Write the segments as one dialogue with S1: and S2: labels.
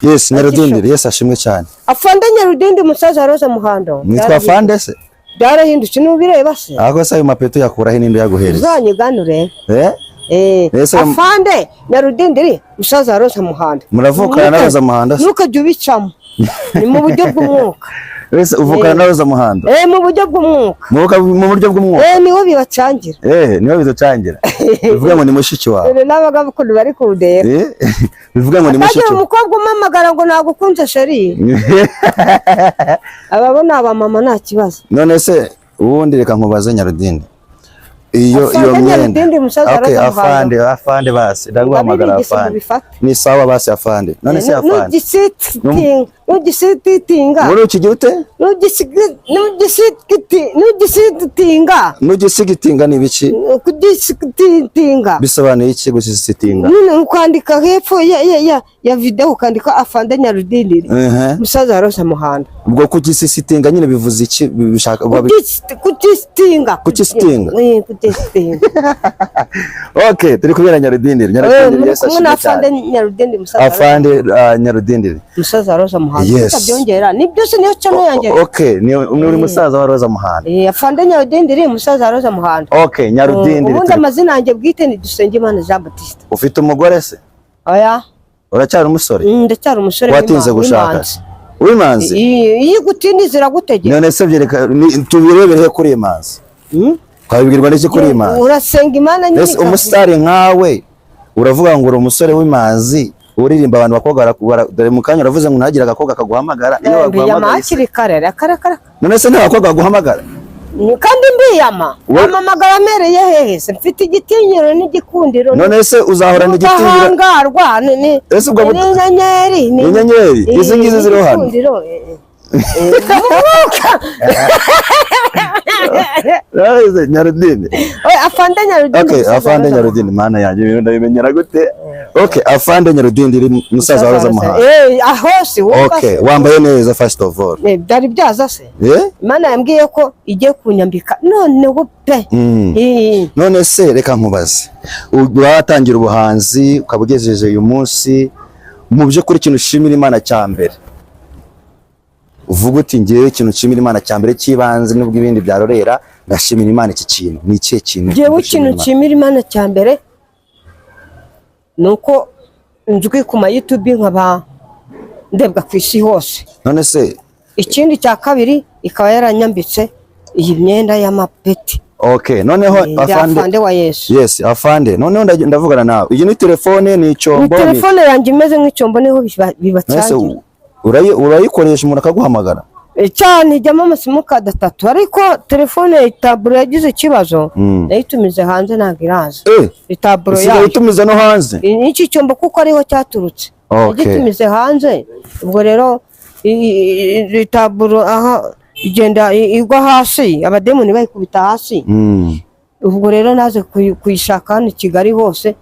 S1: Yes, Nyarudindiri, yes ashimwe cyane.
S2: Afande Nyarudindiri musaza Roza Muhando.
S1: Nitwa Afande se?
S2: Byarahindutse n'ubireba se.
S1: Aho se ayo mapeto yakura he nindo yaguhereza?
S2: Uzanyiganure.
S1: Afande
S2: Nyarudindiri musaza Roza Muhando.
S1: Muravukana na Roza Muhando?
S2: Ntukajye ubicamo. Ni mu buryo bw'umwuka.
S1: Wese uvukana na Roza Muhando?
S2: Mu buryo bw'umwuka.
S1: Mu buryo bw'umwuka?
S2: Niho bibacangira.
S1: Niho biducangira. Bivuga ngo ni mushiki wawe.
S2: Nabaga bakuru bari kudera.
S1: Bivuga ngo ni mushiki.
S2: Aje umukobwa umamagara ngo nagukunze sheri. Ababona abamama nta kibazo.
S1: None se ubundi reka nkubaze Nyarudindiri. Iyo myenda. Okay, afande basi. Ndaguhamagara afande. Ni sawa basi afande. None se afande.
S2: Nugisitinga.
S1: Muri ukigira ute? Nugisitinga ni biki?
S2: Kugisitinga.
S1: Bisobanuye iki gusisitinga?
S2: Ukandika hepfo ya video ukandika Afande Nyarudindiri. Musaza Roza Muhando.
S1: Ubwo kugisitinga nyine bivuze iki bishaka
S2: kugisitinga.
S1: Kugisitinga. Okay, turi kubera Nyarudindiri.
S2: Yes Afande Nyarudindiri musaza.
S1: Afande Nyarudindiri.
S2: Musaza Roza Muhando. Byongera ni byose niyo chano yanjye.
S1: Okay, ni uri musaza wa Roza Muhando.
S2: Afande Nyarudindiri musaza Roza Muhando.
S1: Okay, Nyarudindiri.
S2: Ubundi amazina yanjye bwite ni Dusengimana Jean Baptiste.
S1: Ufite umugore se?
S2: Oya.
S1: Uracyari umusore?
S2: Ndacyari umusore.
S1: Watinze gushaka. Wimanzi?
S2: Iyi gutindi ziragutegeka.
S1: None se byereka tubirebere kuri imanzi. Kwabigirwa n'iki kuri imanzi?
S2: Urasenga Imana nyine.
S1: Yes, umusitari nkawe uravuga ngo uri umusore w'imanzi. Uririmba abantu bakobwa dore mu kanya uravuze ngo ntagira agakobwa kaguhamagara iyo baguhamagara. None se nta bakobwa baguhamagara?
S2: Kandi mbiyama amamagara amereye hehe se mfite igitinyiro n'igikundiro.
S1: None se uzahorana igitinyiro
S2: uhangarwa ni
S1: inyenyeri izi ngizi ziri hano. Nyarudindiri.
S2: Afande Nyarudindiri.
S1: Okay, Afande Nyarudindiri mana yanjye ibintu ndabimenyera gute? Okay, Afande Nyarudindiri musaza wa Roza Muhando.
S2: Aho si wowe.
S1: Okay, wambaye neza first of all.
S2: Byari byaza se. Imana yambwiye ko igiye kunyambika none pe.
S1: None se reka nkubaze. Uratangira ubuhanzi ukabugejeje uyu munsi mu byo kuri kintu ushimira Imana cyambere. Uvuga uti ngiye ikintu nshimira Imana cyambere kibanze nubwo ibindi byarorera ndashimira Imana iki kintu ni ikihe kintu?
S2: Ngiye ikintu nshimira Imana cyambere nuko nzwi ku YouTube nkaba ndebwa ku isi hose.
S1: None se
S2: ikindi cya kabiri ikaba yaranyambitse iyi myenda y'amapeti.
S1: Okay, noneho Afande
S2: wa Yesu.
S1: Yes, Afande. Noneho ndavugana nawe. Iyi ni telefone ni icyombo.
S2: Ni telefone yanjye imeze nk'icyombo niho bibacangira.
S1: Urayikoresha umuntu akaguhamagara?
S2: Cyane ijyamo amasimukadi 3 ariko telefone itaburo yagize ikibazo nayitumize hanze ntabwo iraza. Itaburo
S1: yayo itumize no hanze?
S2: Iki cyombo kuko ariho cyaturutse. Igitumize hanze ubwo rero itaburo aha igenda igwa hasi abademoni bayikubita hasi. Ubwo rero naze kuyishaka hano Kigali hose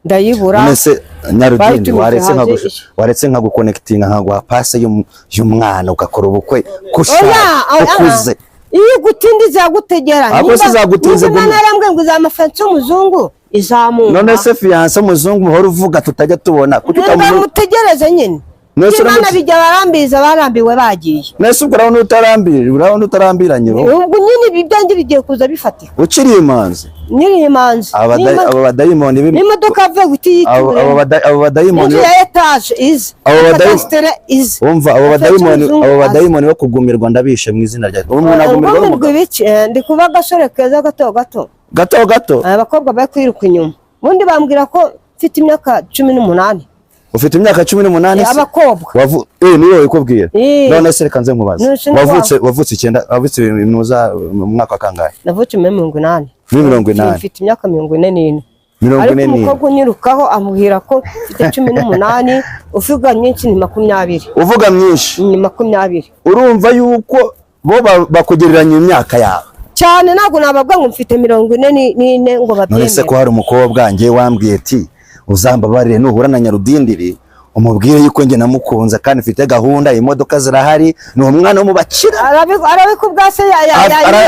S2: ndayibura.
S1: Nese Nyarudindiri waretse nka guconnectinga nka passe y'umwana ugakora ubukwe kukuze.
S2: Iyo gutindiza yagutegera.
S1: Abo se zagutinze
S2: guma. Narambwe ngo zamafanse umuzungu izamuka.
S1: None se fiance umuzungu muhora uvuga tutajya tubona
S2: mutegereze nyine. Imana bijya barambiwe bagiye.
S1: Nese ubwo urabona utarambiranye bo.
S2: Ubwo nyine ibyanjye bigiye kuza bifatika.
S1: Ukiri imanzi.
S2: Nyiri imanzi.
S1: Abo badayimoni
S2: n'imodoka ave guti yiture.
S1: Abo badayimoni.
S2: Ya etage is.
S1: Umva abo badayimoni bo kugumirwa ndabishe mu izina rya.
S2: Umuntu agumirwa ibiki ndi kuba gasore keza gato. Abakobwa bari kwiruka inyuma. Bundi bambwira ko mfite imyaka 18.
S1: Ufite imyaka 18 se?
S2: Abakobwa.
S1: Niwe ikubwiye. None se reka nze nkubaza. Wavutse 9 wavutse nuza mu mwaka kangahe?
S2: Navutse 80.
S1: 80.
S2: Mfite imyaka 44. Ariko umukobwa unyirukaho amubwira ko mfite 18 uvuga nyinshi ni 20.
S1: Uvuga myinshi?
S2: Ni 20.
S1: Urumva yuko bo bakugereranya imyaka yawe?
S2: Cyane ntabwo nababwa ngo mfite 44 ngo babyemere.
S1: None se ko hari umukobwa ngiye wambwiye ati uzambabarire nuhura na Nyarudindiri umubwire yuko nge namukunze kandi mfite gahunda imodoka zirahari ni umwana wo mubakira.
S2: Arabikubwase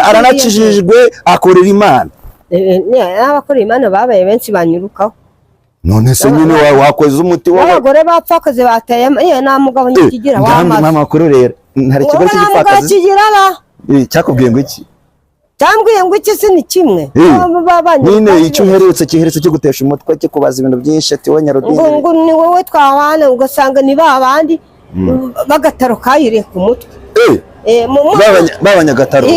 S1: aranakijijwe akorera Imana.
S2: N'abakorera Imana babaye benshi banyurukaho.
S1: none se nyine wakoze umuti
S2: w'abagore bapfakaze bateye nta mugabo nyikigira
S1: wamaze amakuru rero ntari kigo cy'igipfakazi cyakubwiye ngo iki
S2: cyambwiye ngo iki si ni kimwe
S1: nyine icyo uheretse cyo gutesha umutwe cyo kubaza ibintu byinshi ati wowe Nyarudindi
S2: ngo ni wowe twabana ugasanga ni babandi bagataro kayire ku mutwe
S1: b'abanyagataro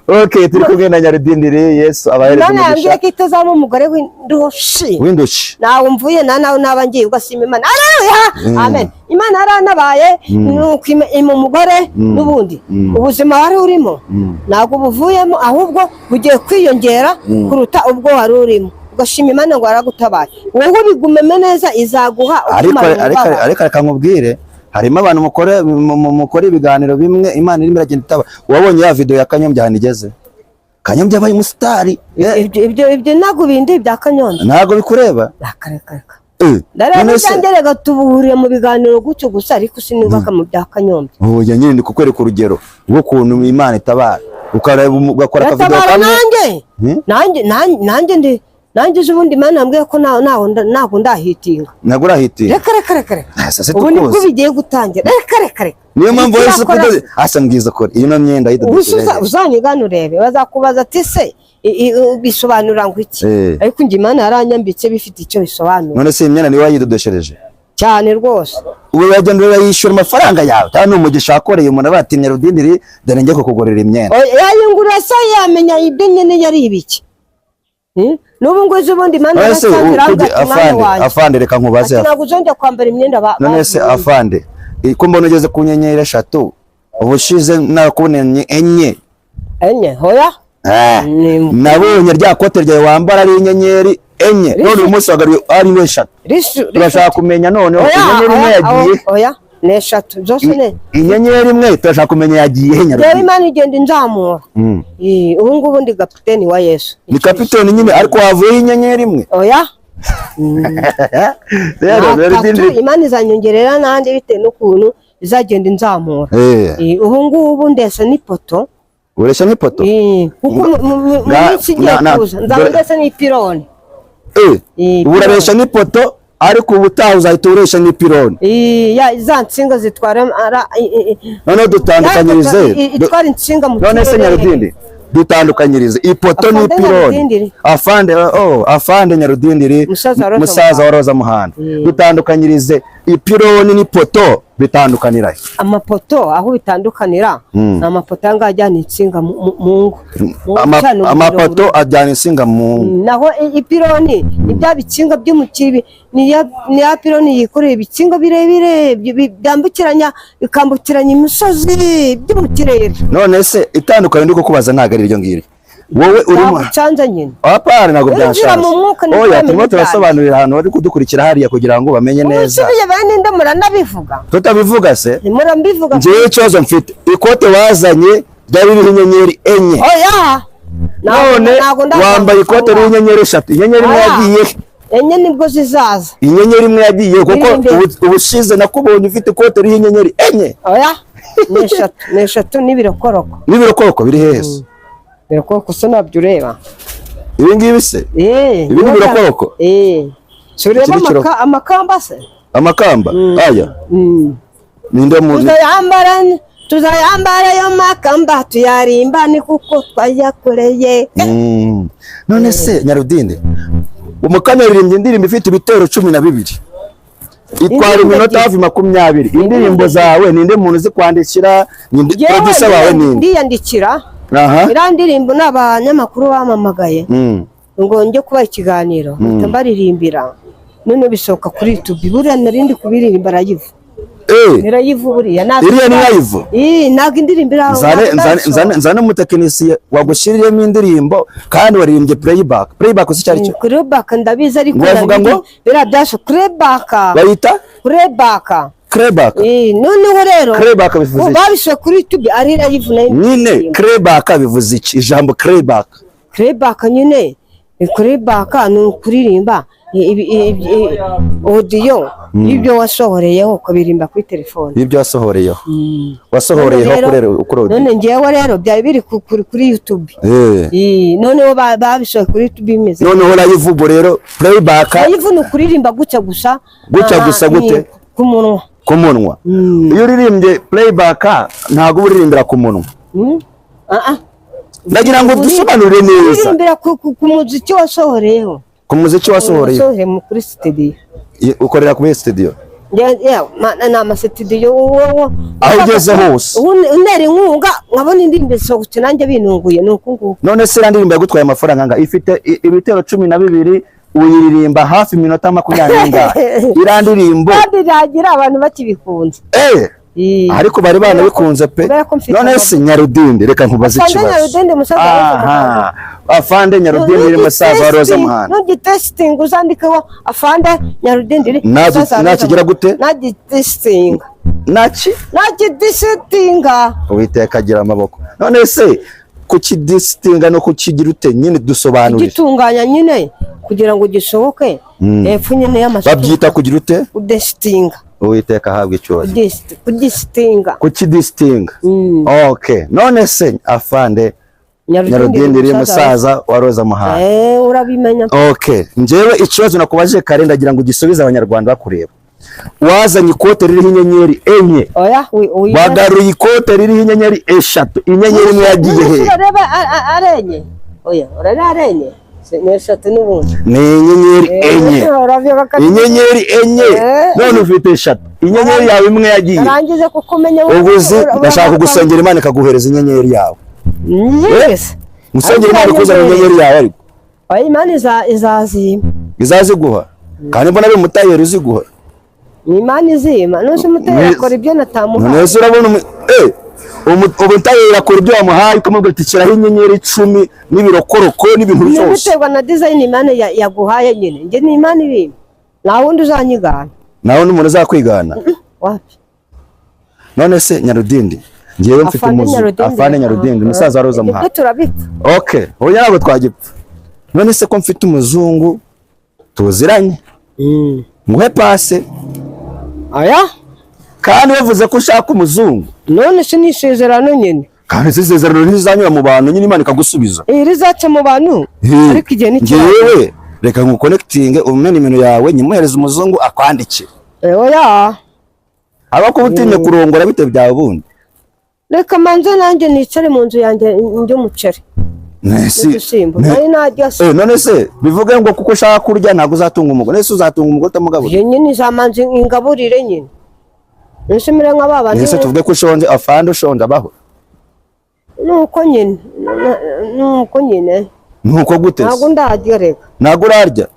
S1: Okay, turi kumwe na Nyarudindi Yesu abahereza
S2: umugisha. None yambwiye ko itazamo umugore w'indushi. Nawe mvuye nawe nabangiye ugasima Imana. Haleluya. Amen. Imana yaranabaye nuko mu mugore n'ubundi. Ubuzima wari urimo ntabwo buvuyemo ahubwo bugiye kwiyongera kuruta ubwo wari urimo. Ugashima Imana ngo aragutabaye. Wowe bigumeme neza izaguha
S1: ariko kankubwire harimo abantu mukora ibiganiro bimwe Imana irimo iragenda itaba. Wabonye ya video ya Kanyombya hano igeze? Kanyombya abaye umusitari.
S2: Ibyo ntago bindi bya Kanyombya.
S1: Ntago bikureba?
S2: Akareka. Ndareba cyangere tubuhuriye mu biganiro gutyo gusa ariko sinubaka mu bya Kanyombya.
S1: Oya nyine ndikukwereka urugero rwo kuntu Imana itabara. Ugakora ka video
S2: nanjye nanjye ubundi Imana ambwiye ko ntago ndahitinga.
S1: Ntago urahitinga?
S2: Reka. Ubu nibwo bigiye gutangira. Reka.
S1: Niyo mpamvu wese kudoze asambwiza ko iyo myenda
S2: yidodesheje. Uzanyigana urebe bazakubaza ati se bisobanura ngo iki? Ariko ngi Imana yaranyambitse bifite icyo bisobanura.
S1: None se imyenda ni wayidodeshereje?
S2: Cyane rwose.
S1: Ubu bagenda yishyura amafaranga yawe. Cyane umugisha akoreye umuntu abati Nyarudindi dore njye kukugorera imyenda.
S2: Yayingura se yamenya ibyo nyene yari ibiki. Nubu ngo ubundi Imana
S1: afande reka nkubaze.
S2: Ntabwo uzongera kwambara imyenda
S1: none se afande ko mbona ugeze ku nyenyeri 3 ubushize nakubonye enye
S2: hoya
S1: nabonye rya kote ryawe wambara ari inyenyeri enye none umunsi wagaruye ari 3 turashaka kumenya none inyenyeri imwe yagiye
S2: hoya ne 3 zose ne
S1: inyenyeri imwe turashaka kumenya yagiye
S2: Nyarudindi. Imana igenda inzamura ubu ngubu ndi kapiteni wa Yesu.
S1: Ni kapiteni nyine ariko wavuye inyenyeri imwe
S2: oya Imana izanyongerera nande bite n'ukuntu izagenda inzamura. Ubu ngubu ndese n'ipoto.
S1: Uresha n'ipoto?
S2: Kuko ndetse n'ipironi.
S1: Uraresha n'ipoto ariko ubutaha uzahita uresha n'ipironi.
S2: Za nsinga zitwara
S1: none dutandukanyirize
S2: itwara insinga mu
S1: none se Nyarudindi dutandukanyirize ipoto n'ipironi. Afande Nyarudindi musaza wa Roza Muhanda. Dutandukanyirize ipironi n'ipoto bitandukanira.
S2: Amapoto aho bitandukanira amapoto angajyana insinga mu ngo.
S1: Amapoto ajyana insinga mu
S2: naho ipironi ibya bicinga by'umukibi ni ya pironi yikoreye ibicinga birebire byambukiranya bikambukiranya imisozi by'umukirere.
S1: None se itandukanye ndiko kubaza ntago ari iryo ngiri wowe urimo
S2: cyanza nyine
S1: apara nago byashaka. Oya turimo turasobanurira hano bari kudukurikira hariya kugira ngo bamenye neza.
S2: Usubiye bane ndamura nabivuga
S1: tutabivuga se
S2: mura mbivuga
S1: ngiye cyozo mfite ikote wazanye byari inyenyeri enye.
S2: Oya
S1: none wambaye ikote y'inyenyeri 3 inyenyeri imwe yagiye
S2: enye nibwo zizaza
S1: inyenyeri imwe yagiye kuko ubushize nakubonye ufite ikote y'inyenyeri enye.
S2: Oya neshatu
S1: n'ibirokoroko biri heza
S2: birokoroko se nabyo ureba
S1: ibi ngibi se ibi ni birokoroko
S2: sureba amakamba se amakamba
S1: aya ninde muzi
S2: tuzayambara yo makamba tuyarimba ni kuko twayakoreye.
S1: None se Nyarudindi umukanya ririmbye indirimbo ifite ibitero 12 itwara iminota hafi 20. Indirimbo zawe ninde muntu uzi kwandikira ninde producer wawe ninde?
S2: Ndiyandikira irandirimbo n'abanyamakuru bamamagaye ngo njye kuba ikiganiro mbaririmbira none bisoka kuri YouTube buriya narindi kubiririmba rayivu. Nirayivu buriya
S1: naga iriya ni live
S2: naga indirimbira
S1: nzana umutekinisiye wagushiriremo indirimbo kandi waririmbye playback uzi cyari cyo
S2: playback ndabiza ariko
S1: bavuga ngo
S2: bira byasho playback
S1: bayita
S2: playback noneho rero
S1: playback bivuze
S2: babishe kuri YouTube ari live
S1: nyine playback bivuze iki ijambo playback
S2: nyine playback ni kuririmba audio y'ibyo wasohoreyeho ukabirimba kuri telefone.
S1: Ibyo wasohoreyeho. Wasohoreyeho kuri
S2: none ngewe rero byari biri kuri YouTube. Noneho babishoye kuri YouTube bimeze.
S1: Noneho live rero playback.
S2: Live ni kuririmba guca gusa.
S1: Gusa gute?
S2: Ku munwa.
S1: Iyo uririmbye playback ntago uririmbira ku munwa. Ndagira ngo dusobanure neza.
S2: Uririmbira ku muziki wasohoreyeho.
S1: Ku muziki wasohoreye.
S2: Wasohoreye kuri studio.
S1: Ukorera kuri studio.
S2: Na amasitudiyo
S1: aho ugeze hose
S2: unera inkunga nkabona indirimbo zisohotse nanjye binunguye nuko nguko.
S1: None se indirimbo yagutwaye amafaranga anga ifite ibitero 12 uyiririmba hafi minota 20 irandirimbo
S2: biragira abantu bakibikunze
S1: ariko bari bana bikunze pe. None se Nyarudindi reka nkubaze ikibazo. Afande Nyarudindi iri musaza wa Roza Muhanda.
S2: Nugi testing uzandikeho Afande Nyarudindi
S1: nakigira gute?
S2: Nagi testing
S1: Uwiteka agira amaboko. None se kukidistinga no kukigira ute nyine dusobanurire.
S2: Gitunganya nyine kugira ngo gisohoke epfu nyine y'amashusho.
S1: Babyita kugira ute?
S2: Udestinga.
S1: Uwiteka ahabwa icyubahiro.
S2: Kudistinga.
S1: Okay. None se Afande Nyarudindi iri musaza wa Roza Muhanda.
S2: Urabimenya.
S1: Okay. Njyewe ikibazo nakubaje kare ndagira ngo gisubize abanyarwanda bakureba. Wazanye ikote ririho inyenyeri enye. Wagaruye ikote ririho inyenyeri 3. Inyenyeri imwe yagiye he?
S2: Urareba arenye. Urareba arenye.
S1: Ni inyenyeri enye. Inyenyeri enye. None ufite 3. Inyenyeri yawe imwe yagiye.
S2: Narangize kukumenya
S1: ubuzi ndashaka kugusengera Imana ikaguhereza inyenyeri yawe.
S2: Yes.
S1: Musengera Imana kuza inyenyeri yawe ariko.
S2: Imana
S1: izaziguha. Kandi mbona ari umutayeri uziguha.
S2: Imana izima. Nose umutayeri akora ibyo natamuha.
S1: None urabona umutayeri akora ibyo wamuhaye ukamubwira ati kiraho inyenyeri 10 n'ibirokoroko n'ibintu byose.
S2: Biterwa na design Imana yaguhaye nyine. Nge ni Imana iri. Na wundi uzanyigana.
S1: Na wundi umuntu uzakwigana.
S2: Wapi?
S1: None se Nyarudindi ngiyewe mfite Afande Nyarudindi musaza wa Roza Muhanda. Okay, oya nabo twagipfa. None se ko mfite umuzungu tuziranye. Muhe pase.
S2: Aya?
S1: Kandi yavuze ko ushaka umuzungu.
S2: None se nisezerano nyine.
S1: Kandi isezerano rizanyura mu bantu nyine Imana ikagusubiza.
S2: Rizaca mu bantu. Ariko igihe ni cyo.
S1: Ngewe reka nguconnecting umene imino yawe nyimuhereza umuzungu akwandikira.
S2: Oya.
S1: Abakubutinye kurongora bite byawe bundi.
S2: Reka manze nanjye nicare mu nzu yanjye ndi umuceri.
S1: Nesi.
S2: None
S1: se bivuge ngo kuko ushaka kurya ntago uzatunga umugore. Nese uzatunga umugore utamugabura.
S2: Nyine zamanze ingaburire nyine. Nese mire nk'ababandi.
S1: Nese tuvuge ko ushonje Afande ushonje abaho.
S2: Nuko nyine.
S1: Nuko gute?
S2: Ntago ndarya reka.
S1: Ntago urarya?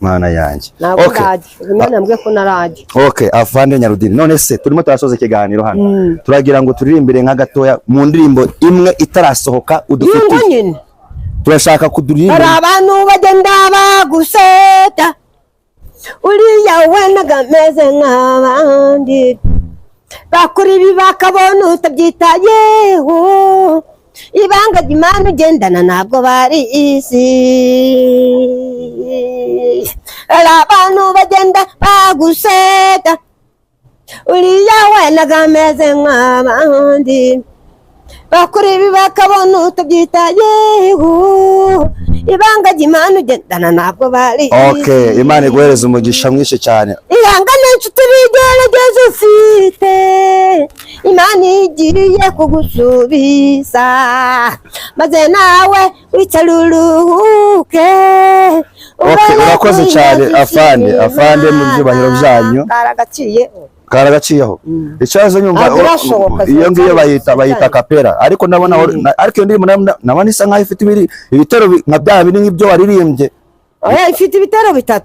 S1: Mana yanjye.
S2: Okay. Imana mbwe ko nararya.
S1: Okay, Afande Nyarudindi. None se turimo turasoza ikiganiro hano. Turagira ngo turirimbire nka gatoya mu ndirimbo imwe itarasohoka udufitiye. Turashaka kuduririmba.
S2: Hari abantu bagenda baguseta. Uriya we nagameze nk'abandi. Bakuri ibi bakabona utabyitayeho. Ibanga ry'Imana ugendana ntabwo bari isi. Abantu bagenda baguseta. Uriya we nagameze nk'abandi. Bakuri ibi bakabona utabyitayeho. Ibanga ry'Imana ugendana ntabwo bari isi.
S1: Okay, Imana iguhereza umugisha mwinshi cyane.
S2: Ihangane nshuti bigerageza ufite. Imana igiye kugusubiza. Maze nawe wicaruruhuke.
S1: Okay, urakoze cyane Afande mu byubahiro byanyu. Karagaciyeho. Icazo nyumva iyo ngiyo bayita kapera. Ariko ndabona ariko ndabona isa nkaho ifite ibitero nka bya biri nk'ibyo waririmbye.
S2: Oya ifite ibitero 3.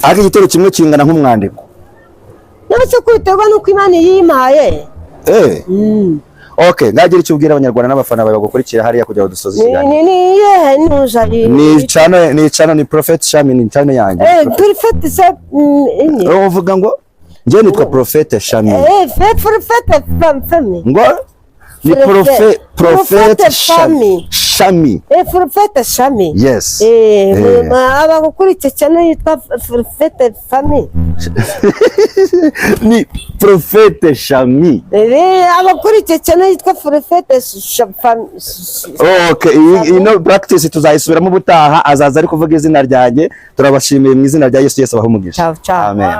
S1: Ariko igitero kimwe kingana nk'umwandiko.
S2: Nose kwiterwa nuko Imana yimaye.
S1: Okay, ngagira icyo ubwira abanyarwanda n'abafana bawe bagukurikira hariya kugira ngo dusoze ikiganiro. Ni channel ni Prophet Shami ni channel yanjye.
S2: Prophet Shami.
S1: Uvuga ngo nje nitwa Prophet Shami.
S2: Prophet Shami.
S1: Ngo ni Prophet Shami. Shami.
S2: Prophet Shami.
S1: Yes.
S2: Abakurikiye cyane yitwa Prophet Fami.
S1: Ni Prophet Shami.
S2: Abakurikiye cyane yitwa Prophet Fami.
S1: Okay, ino practice tuzayisubiramo ubutaha, azaza ari kuvuga izina ryanjye. Turabashimiye mu izina rya Yesu, Yesu abahe umugisha.
S2: Ciao ciao.
S1: Amen.